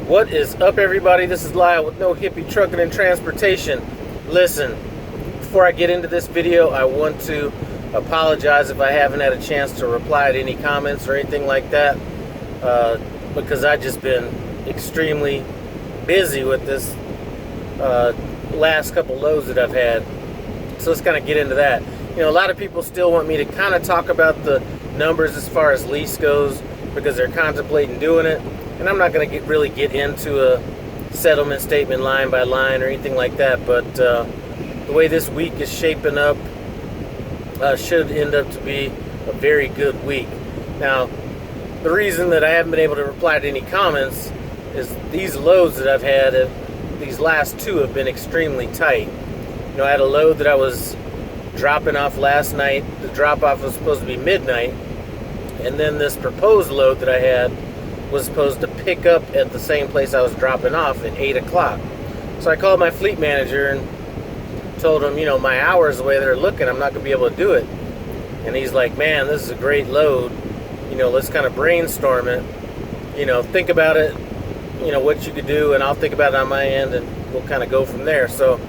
What is up, everybody? This is Lyle with No Hippie Trucking and Transportation. Listen, before I get into this video, I want to apologize if I haven't had a chance to reply to any comments or anything like that, because I've just been extremely busy with this last couple loads that I've had. So let's kind of get into that. You know, a lot of people still want me to kind of talk about the numbers as far as lease goes because they're contemplating doing it. And I'm not going to really get into a settlement statement line by line or anything like that, but the way this week is shaping up should end up to be a very good week. Now, the reason that I haven't been able to reply to any comments is these loads that I've had, these last two have been extremely tight. You know, I had a load that I was dropping off last night. The drop-off was supposed to be midnight, and then this proposed load that I had was supposed to pick up at the same place I was dropping off at 8 o'clock. So I called my fleet manager and told him, you know, my hours, the way they're looking, I'm not going to be able to do it. And he's like, man, this is a great load. You know, let's kind of brainstorm it. You know, think about it, you know, what you could do, and I'll think about it on my end, and we'll kind of go from there. So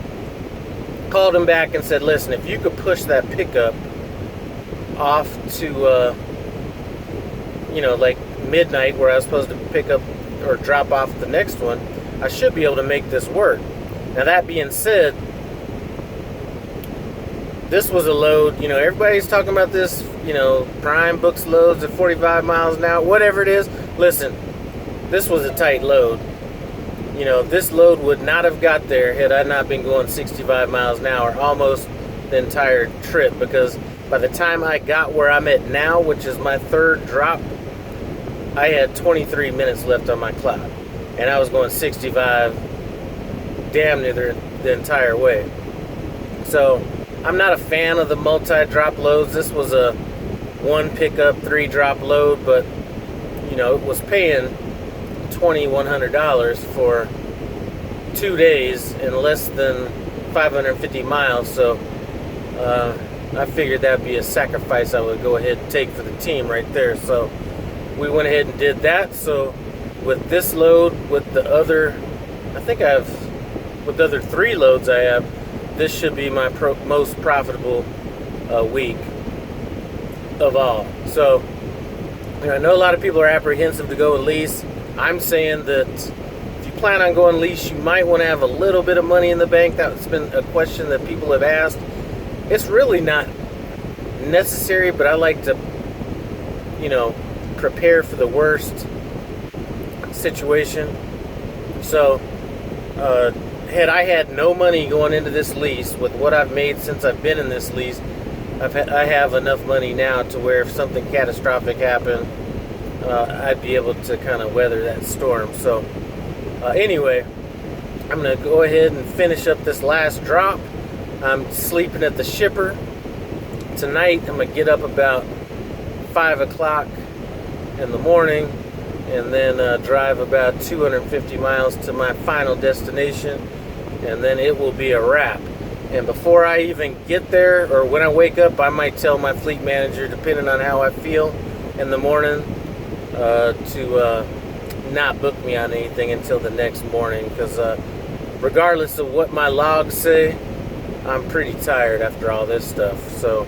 called him back and said, listen, if you could push that pickup off to, you know, like midnight where I was supposed to pick up or drop off the next one, I should be able to make this work. Now, that being said, this was a load, you know, everybody's talking about this, you know, Prime books loads at 45 miles an hour, whatever it is. Listen, this was a tight load. You know, this load would not have got there had I not been going 65 miles an hour almost the entire trip, because by the time I got where I'm at now, which is my third drop, I had 23 minutes left on my clock, and I was going 65 damn near the entire way. So I'm not a fan of the multi-drop loads. This was a one pickup, 3 drop load, but you know, it was paying $2,100 for 2 days in less than 550 miles. So I figured that'd be a sacrifice I would go ahead and take for the team right there. So we went ahead and did that. So with this load, with the other, I think with the other 3 loads I have, this should be my most profitable week of all. So, you know, I know a lot of people are apprehensive to go with lease. I'm saying that if you plan on going lease, you might want to have a little bit of money in the bank. That's been a question that people have asked. It's really not necessary, but I like to, you know, prepare for the worst situation. So had I had no money going into this lease, with what I've made since I've been in this lease, I have enough money now to where if something catastrophic happened, I'd be able to kind of weather that storm. So anyway, I'm going to go ahead and finish up this last drop. I'm sleeping at the shipper tonight. I'm going to get up about 5 o'clock in the morning and then drive about 250 miles to my final destination, and then it will be a wrap. And before I even get there, or when I wake up, I might tell my fleet manager, depending on how I feel in the morning, to not book me on anything until the next morning, because regardless of what my logs say, I'm pretty tired after all this stuff. So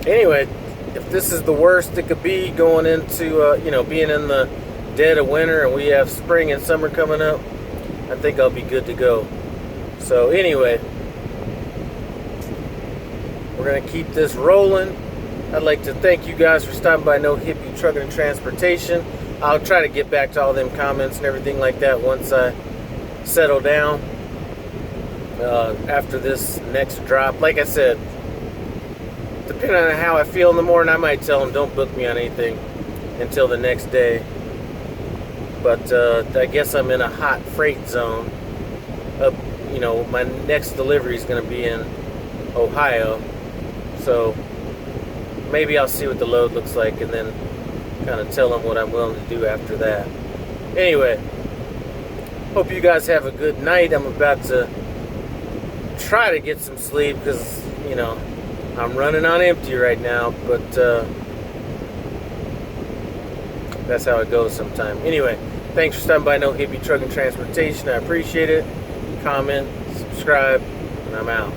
anyway, if this is the worst it could be going into, you know, being in the dead of winter and we have spring and summer coming up, I think I'll be good to go. So anyway, we're going to keep this rolling. I'd like to thank you guys for stopping by No Hippie Trucking and Transportation. I'll try to get back to all them comments and everything like that once I settle down after this next drop. Like I said, depending on how I feel in the morning, I might tell them don't book me on anything until the next day. But I guess I'm in a hot freight zone. You know, my next delivery is going to be in Ohio, so maybe I'll see what the load looks like and then kind of tell them what I'm willing to do after that. Anyway, hope you guys have a good night. I'm about to try to get some sleep because, you know, I'm running on empty right now, but that's how it goes sometimes. Anyway, Thanks for stopping by No Hippie Truck and Transportation. I appreciate it. Comment, subscribe, and I'm out.